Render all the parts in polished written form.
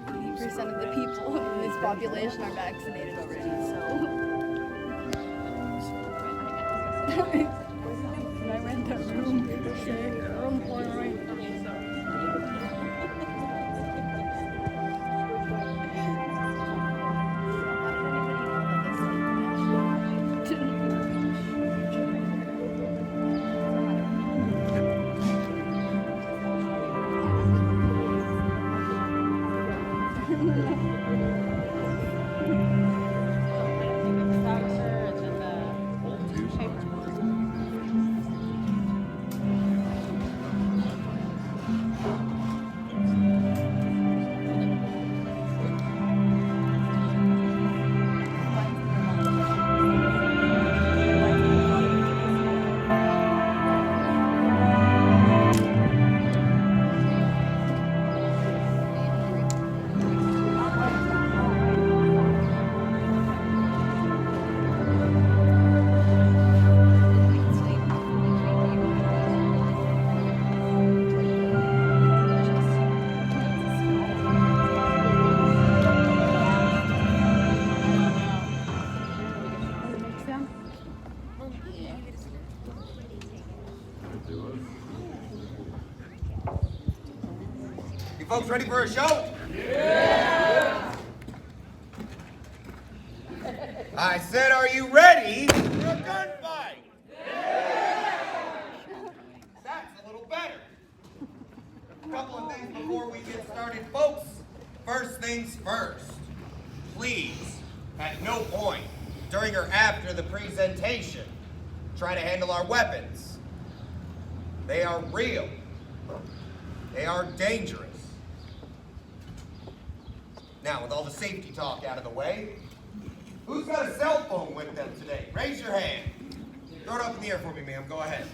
80% of the people in this population are vaccinated already, so. When I rent that room, room 4 right now, You folks ready for a show? Yeah! I said, are you ready for a gunfight? Yeah! That's a little better. A couple of things before we get started, folks. First things first. Please, at no point during or after the presentation, try to handle our weapons. They are real. They are dangerous. Now, with all the safety talk out of the way, who's got a cell phone with them today? Raise your hand. Throw it up in the air for me, ma'am. Go ahead.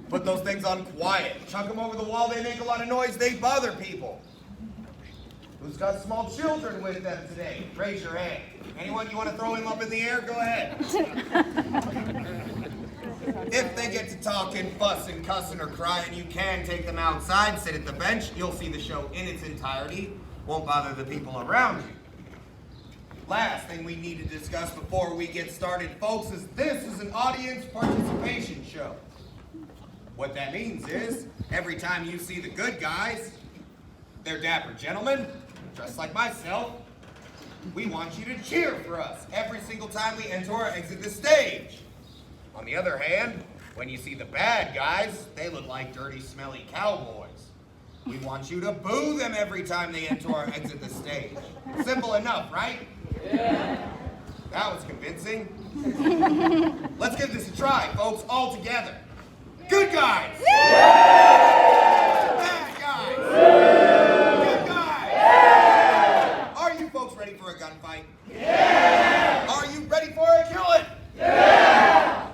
Put those things on quiet. Chuck them over the wall. They make a lot of noise. They bother people. Who's got small children with them today? Raise your hand. Anyone you want to throw him up in the air? Go ahead. If they get to talking, fussing, cussing, or crying, you can take them outside, sit at the bench. You'll see the show in its entirety. Won't bother the people around you. Last thing we need to discuss before we get started, folks, is this is an audience participation show. What that means is, every time you see the good guys, they're dapper gentlemen, dressed like myself, we want you to cheer for us every single time we enter or exit the stage. On the other hand, when you see the bad guys, they look like dirty, smelly cowboys. We want you to boo them every time they enter or exit the stage. Simple enough, right? Yeah. That was convincing. Let's give this a try, folks, all together. Good guys! Yeah. Bad guys! Yeah. Good guys! Yeah. Are you folks ready for a gunfight? Yeah. Are you ready for a killing? Yeah.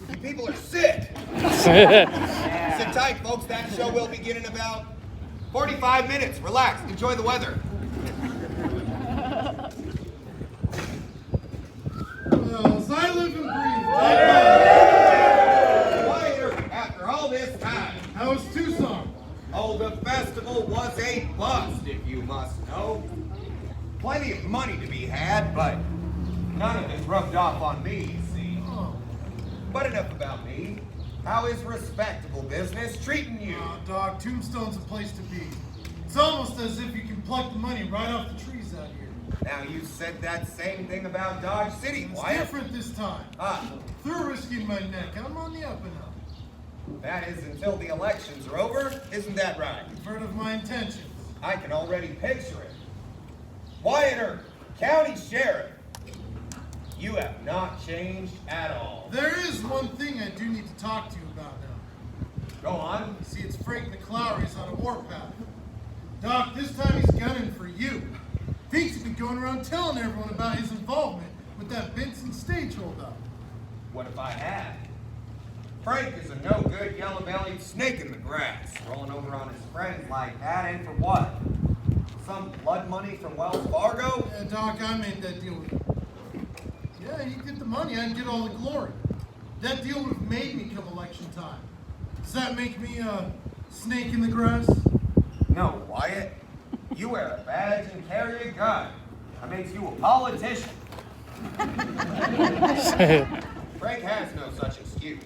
You people are sick. Sit tight, folks. That show will begin in about 45 minutes. Relax. Enjoy the weather. As I live and breathe. Quieter after all this time. How was Tucson? Oh, the festival was a bust, if you must know. Plenty of money to be had, but none of it rubbed off on me, you see. Oh. But enough about me. How is respectable business treating you? Doc, Tombstone's a place to be. It's almost as if you can pluck the money right off the trees out here. Now, you said that same thing about Dodge City, It's Wyatt. different this time. Ah, Through risking my neck, I'm on the up and up. that is until the elections are over, isn't that right? You've heard of my intentions. I can already picture it. Wyatt, County Sheriff, you have not changed at all. There is one thing I do need to talk to you about now. Go on. You see, it's Frank McClowery's on a warpath. Doc, this time he's gunning for you. Thinks he's been going around telling everyone about his involvement with that Benson stage holdup. What if I had? Frank is a no-good, yellow-bellied snake in the grass, rolling over on his friends like that, and for what? Some blood money from Wells Fargo? Yeah, Doc, I made that deal with him. Yeah, he'd get the money, I'd get all the glory. That deal would have made me come election time. Does that make me a snake in the grass? No, Wyatt. You wear a badge and carry a gun. That makes you a politician. Frank has no such excuse.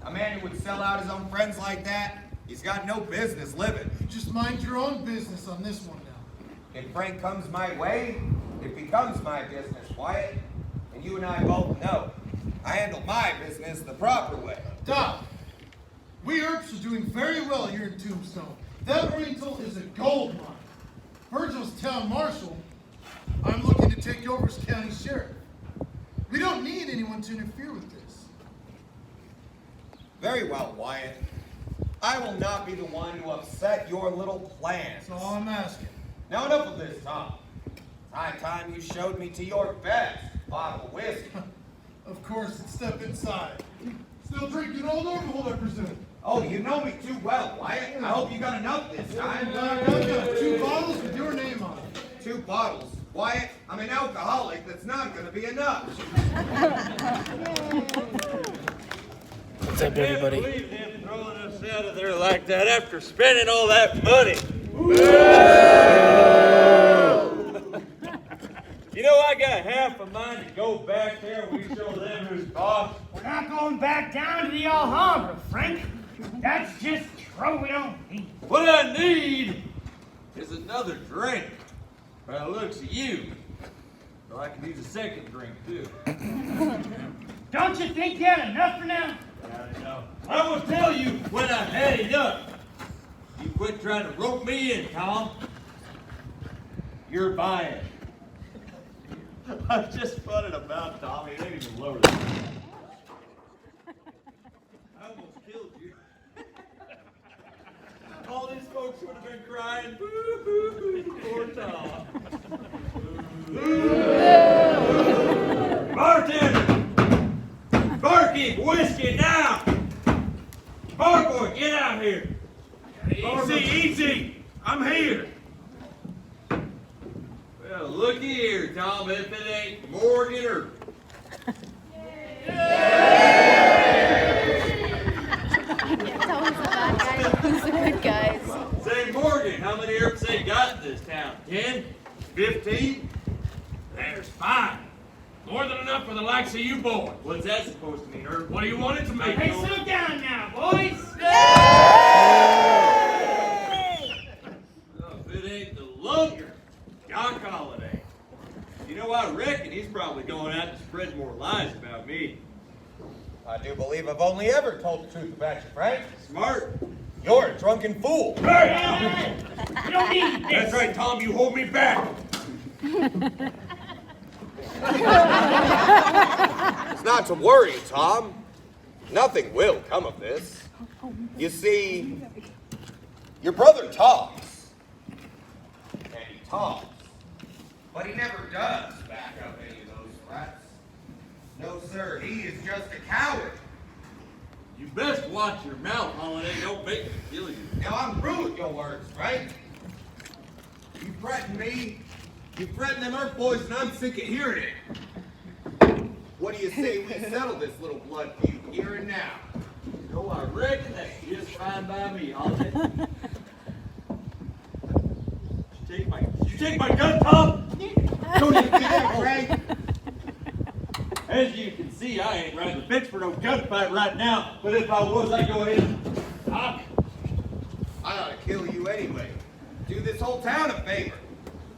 A man who would sell out his own friends like that, he's got no business living. You just mind your own business on this one now. If Frank comes my way, it becomes my business, Wyatt. And you and I both know. I handle my business the proper way. Doc, we Earps are doing very well here in Tombstone. That rental is a gold mine. Virgil's town marshal. I'm looking to take over as county sheriff. We don't need anyone to interfere with this. Very well, Wyatt. I will not be the one to upset your little plans. That's all I'm asking. Now enough of this, Tom. Time you showed me to your best bottle of whiskey. Of course, it's step inside. Still drinking old Overhold, I presume. Oh, you know me too well, Wyatt. I hope you got enough this time. I've got 2 bottles with your name on it. 2 bottles. Wyatt, I'm an alcoholic. That's not going to be enough. What's up, everybody? I can't believe him throwing us out of there like that after spending all that money. You know, I got half a mind to go back there and we show them who's boss. We're not going back down to the Alhambra, Frank. That's just trouble we don't need. What I need is another drink. By the looks of you, well, I can use a second drink too. Don't you think you had enough for now? I will tell you when I had enough. You quit trying to rope me in, Tom. You're buying. I'm just funning about, Tommy. It ain't even loaded. I almost killed you. All these folks would have been crying, boo-hoo, poor Tom. Bartender! Barkeep, whiskey now! Barboy, get out here! Easy! I'm here! Well, looky here, Tom, if it ain't Morgan or... It's always the bad guys who's the good guys. Say, Morgan, how many Earps they got in this town? 10? 15? There's 5. More than enough for the likes of you boys. What's that supposed to mean, Herb? What do you want it to make? Hey, settle down now, boys. Oh, if it ain't the Lunger, Doc Holiday. You know, I reckon he's probably going out to spread more lies about me. I do believe I've only ever told the truth about you, Frank. Smart. You're a drunken fool. Hey, you don't need this. That's right, Tom, you hold me back. It's not to worry, Tom. Nothing will come of this. You see, your brother talks. And he talks. But he never does back up any of those threats. No, sir, he is just a coward. You best watch your mouth, Holiday. Don't make me kill you. Now, I'm through with your words, Frank. You threaten me. You threaten them Earth boys, and I'm sick of hearing it. What do you say we settle this little blood feud here and now? No, I reckon that's just fine by me, Holiday. You take my gun, Tom? Don't you do that, Frank? As you can see, I ain't riding the bench for no gunfight right now, but if I was, I'd go ahead and... I ought to kill you anyway. Do this whole town a favor.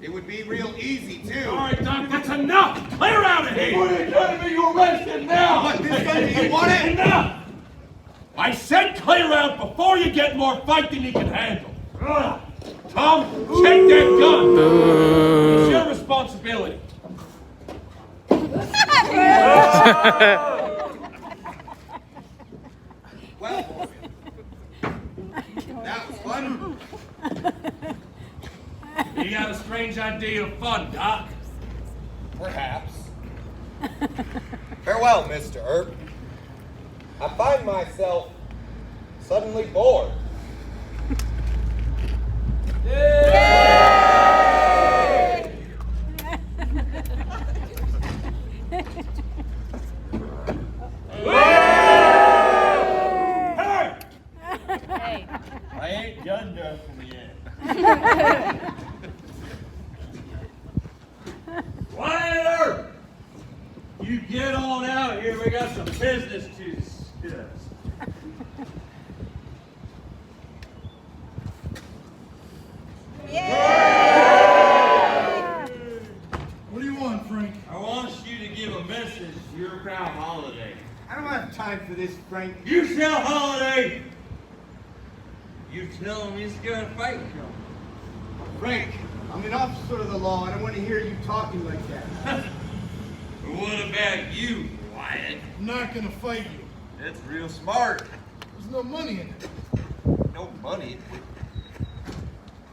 It would be real easy, too. All right, Doc, that's enough. Clear out of here. What are you trying to be? You arrest him now! What, this gun, do you want it? Enough. I said clear out before you get more fight than you can handle. Tom, take that gun. It's your responsibility. Well, Morgan, that was fun. You got a strange idea of fun, Doc. Perhaps. Farewell, Mr. Earp. I find myself suddenly bored. Yay! got some business to discuss. What do you want, Frank? I want you to give a message to your pal Holiday. I don't have time for this, Frank. You tell Holiday! You tell him he's gonna fight you. Frank, I'm an officer of the law. I don't want to hear you talking like that. What about you, Wyatt? I'm not gonna fight you. That's real smart. There's no money in it. No money.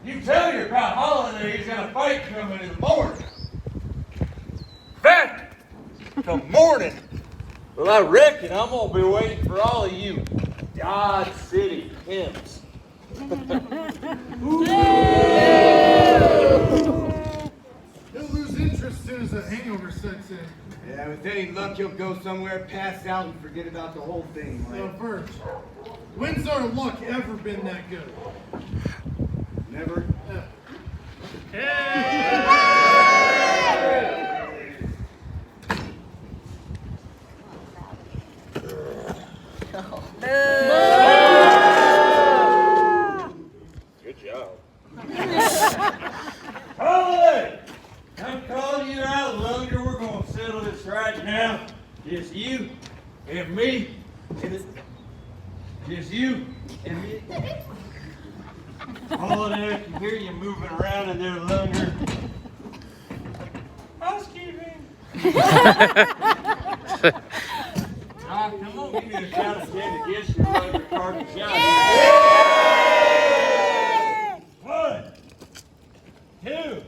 You tell your pal Holiday he's got a fight coming in the morning. Fact! Till morning. Well, I reckon I'm gonna be waiting for all of you Dodge City pimps. He'll lose interest as soon as the hangover sets in. Yeah, with any luck, you'll go somewhere, pass out, and forget about the whole thing. Verge, when's our luck ever been that good? Never. Good job. Holiday! I'm calling you out longer. We're gonna settle this right now. Just you and me. Just you and me. Holiday, I can hear you moving around in there longer. Housekeeping. Come on, give me a count of 10 to get you right your carton shot. 1, 2,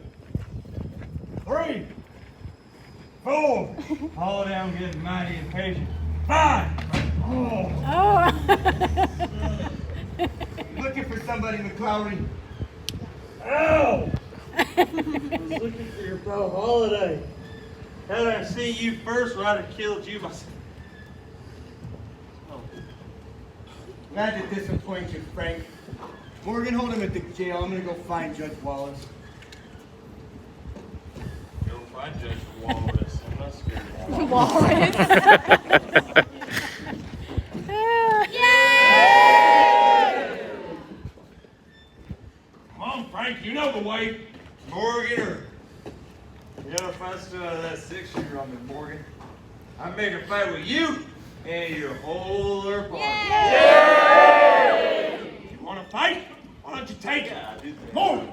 3, 4. Holiday, I'm getting mighty impatient. 5. Looking for somebody, McClowry. Ow! I was looking for your pal Holiday. Had I seen you first, I'd have killed you myself. Glad to disappoint you, Frank. Morgan, hold him at the jail. I'm gonna go find Judge Wallace. Go find Judge Wallace. I'm not scared of him. Walrus. Come on, Frank, you know the way. Morgan, or you know, if I stood out of that 6-shooter on me, Morgan, I'd make a fight with you and your whole other body. You want to fight? Why don't you take it? Morgan!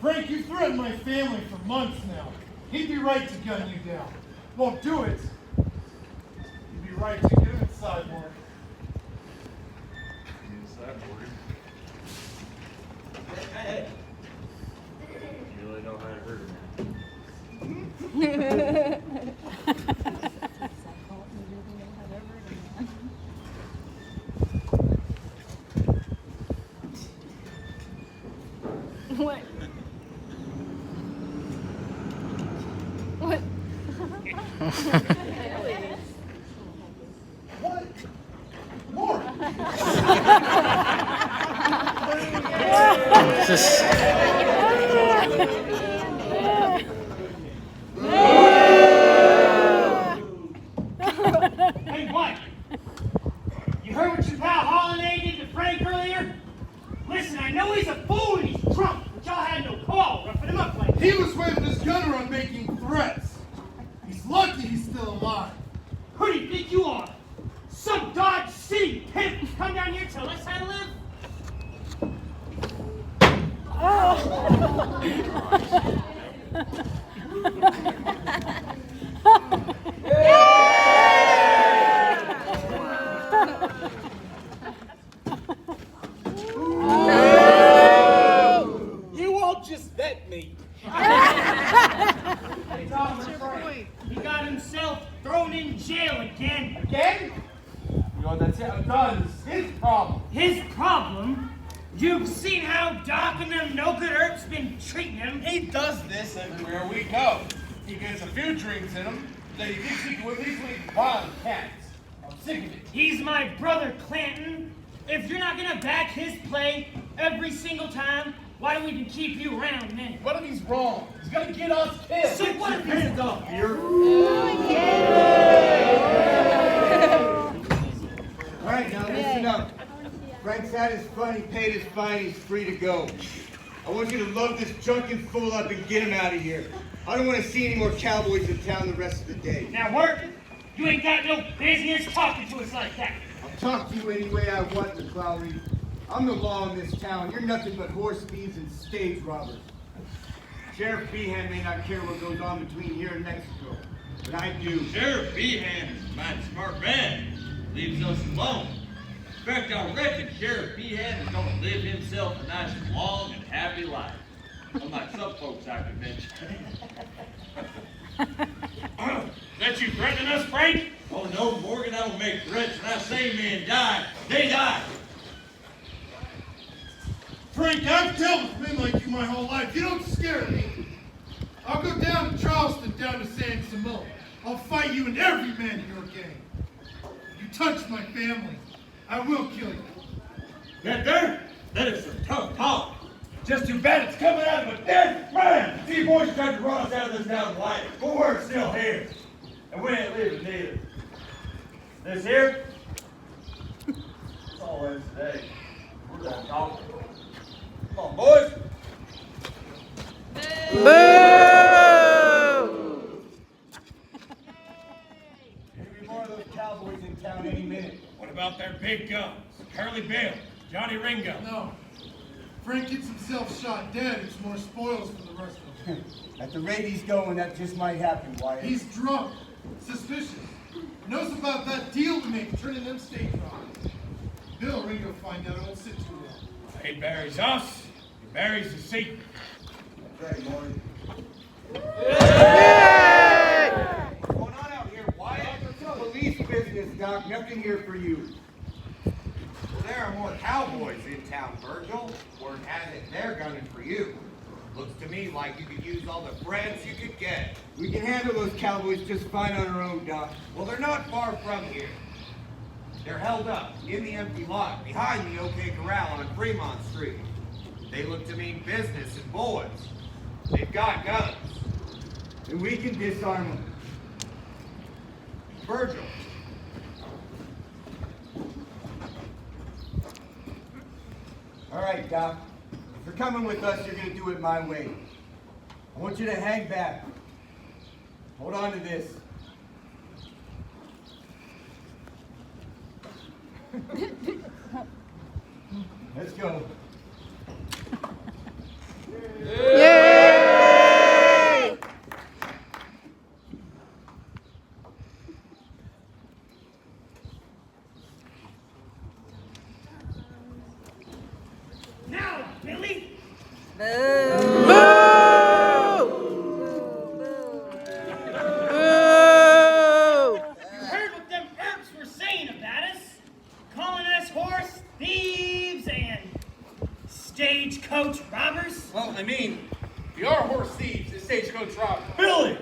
Frank, you threatened my family for months now. He'd be right to gun you down. Won't do it. He'd be right to get him inside, Morgan. Hey. You really know how to hurt What? What? What? Morgan! Hey, what? You heard what your pal Holiday did to Frank earlier? Listen, I know he's a fool and he's drunk, but y'all had no call roughing him up like that. He was waving his gun around making threats. He's lucky he's still alive. Who do you think you are? Some Dodge City pimp come down here and tell us how to live? You won't just vet me. Hey, Tom, he got himself thrown in jail again. Again? You know what that's it? I'm done. This is his problem. His problem? You've seen how Doc and them no-good Earps been treating him. He does this everywhere we go. He gets a few drinks in him, then he thinks he can at least lead wild cats. I'm sick of it. He's my brother Clanton. If you're not gonna back his play every single time, Why do we even keep you around, man? What if he's wrong? He's gonna get us killed. So what if he's Hands up here. All right, now listen up. Frank's had his fun, he paid his fine, he's free to go. I want you to load this drunken fool up and get him out of here. I don't want to see any more cowboys in town the rest of the day. Now, work. You ain't got no business talking to us like that. I'll talk to you any way I want, McLowry. I'm the law in this town. You're nothing but horse thieves and stage robbers. Sheriff Behan may not care what goes on between here and Mexico, but I do. Sheriff Behan is a mighty smart man. Leaves us alone. In fact, I reckon Sheriff Behan is going to live himself a nice, long, and happy life. Unlike some folks I could mention. That you threatening us, Frank? Oh no, Morgan, I don't make threats. When I say men die, they die. Frank, I've dealt with men like you my whole life. You don't scare me. I'll go down to Charleston, down to San Simone. I'll fight you and every man in your gang. You touch my family, I will kill you. That there? That is some tough talk. Just too bad it's coming out of a dead man. See, boys tried to run us out of this town life, but we're still here. And we ain't leaving neither. This here? It's all in today. We're gonna talk. Come on, boys. There'll be more of those cowboys in town any minute. What about their big guns? Curly Bill, Johnny Ringo. No. Frank gets himself shot dead, it's more spoils for the rest of them. At the rate he's going, that just might happen, Wyatt. He's drunk, suspicious. Knows about that deal we made, turning them stage robbers. Bill Ringo find out it won't sit too long. He buries us, he buries the secret. That's right, Morgan. What's going on out here, Wyatt? Police business, Doc. Nothing here for you. Well, there are more cowboys in town, Virgil. Word has it they're gunning for you. Looks to me like you could use all the friends you could get. We can handle those cowboys just fine on our own, Doc. Well, they're not far from here. They're held up in the empty lot behind the OK Corral on Fremont Street. They look to mean business and boys. They've got guns. And we can disarm them. Virgil. All right, Doc. If you're coming with us, you're going to do it my way. I want you to hang back. Hold on to this. Let's go. Now, Billy. Heard what them Earps were saying about us, calling us horse thieves and stagecoach robbers. Well, I mean, we are horse thieves and stagecoach robbers. Billy!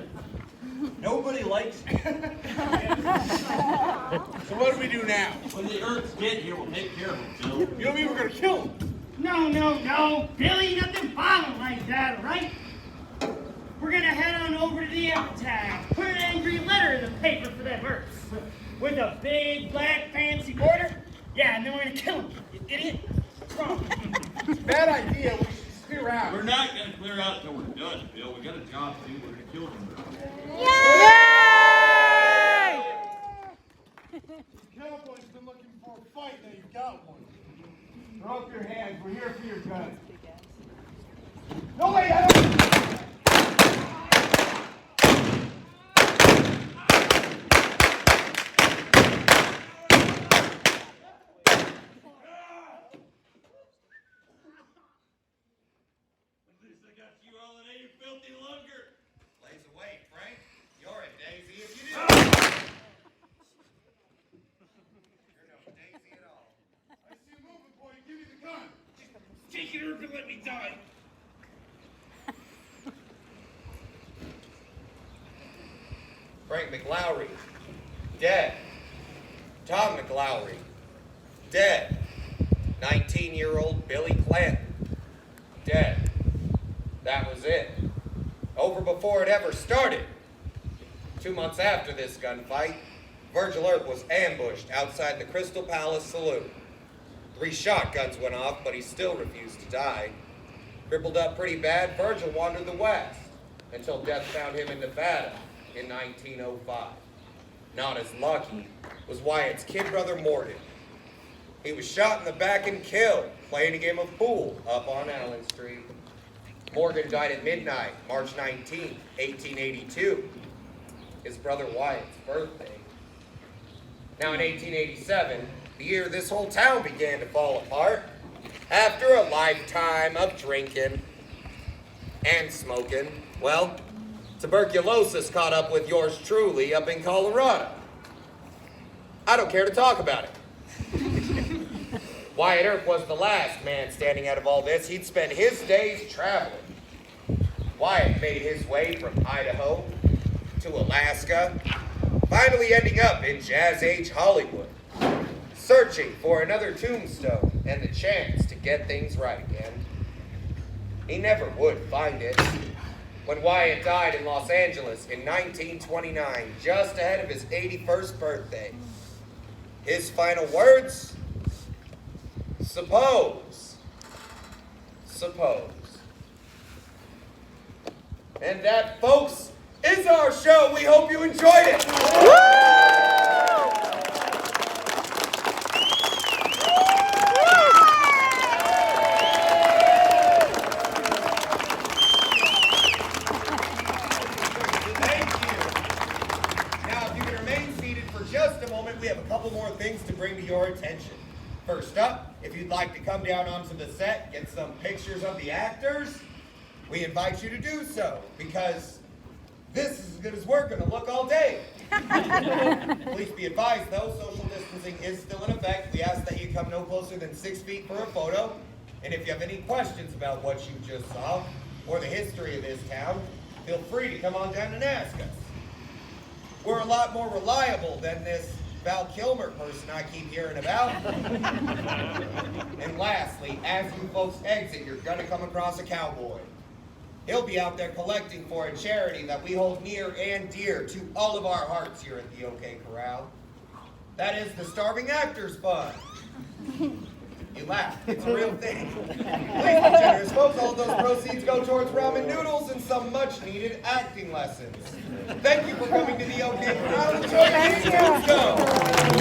Nobody likes you. So what do we do now? When the Earths get here, we'll take care of them, Bill. You don't mean we're gonna kill him? No, Billy, nothing violent like that, all right? We're gonna head on over to the Epitaph, put an angry letter in the paper for them Earps, with a big black fancy border. Yeah, and then we're gonna kill him, you idiot. What's wrong? Bad idea. We should clear out. We're not going to clear out until we're done, Bill. We got a job to do. We're going to kill them. Cowboys been looking for a fight, now you got one. Throw up your hands. We're here for your guns. No, wait, I don't. At least I got you all in you filthy lunker. Blaze away, Frank. You're a daisy if you do. You're no daisy at all. I see you moving, boy. Give me the gun. Take it or let me die. Frank McLowry, dead. Tom McLowry, dead. 19-year-old Billy Clanton, dead. That was it. Over before it ever started. 2 months after this gunfight, Virgil Earp was ambushed outside the Crystal Palace saloon. 3 shotguns went off, but he still refused to die. Crippled up pretty bad, Virgil wandered the west until death found him in Nevada in 1905. Not as lucky was Wyatt's kid brother Morgan. He was shot in the back and killed playing a game of pool up on Allen Street. Morgan died at midnight, March 19, 1882, his brother Wyatt's birthday. Now in 1887, the year this whole town began to fall apart, after a lifetime of drinking and smoking, well, tuberculosis caught up with yours truly up in Colorado. I don't care to talk about it. Wyatt Earp was the last man standing out of all this. He'd spent his days traveling. Wyatt made his way from Idaho to Alaska, finally ending up in Jazz Age Hollywood, searching for another tombstone and the chance to get things right again. He never would find it. When Wyatt died in Los Angeles in 1929, just ahead of his 81st birthday, his final words? Suppose. And that, folks, is our show. We hope you enjoyed it. Thank you. Now, if you can remain seated for just a moment, we have a couple more things to bring to your attention. First up, if you'd like to come down onto the set, get some pictures of the actors, we invite you to do so, because this is as good as we're going to look all day. Please be advised, though, social distancing is still in effect. We ask that you come no closer than 6 feet for a photo. And if you have any questions about what you just saw, or the history of this town, feel free to come on down and ask us. We're a lot more reliable than this Val Kilmer person I keep hearing about. And lastly, as you folks exit, you're going to come across a cowboy. He'll be out there collecting for a charity that we hold near and dear to all of our hearts here at the OK Corral. That is the Starving Actors Fund. You laugh. It's a real thing. Please be generous, folks. All of those proceeds go towards ramen noodles and some much-needed acting lessons. Thank you for coming to the OK Corral. Enjoy the Tombstone.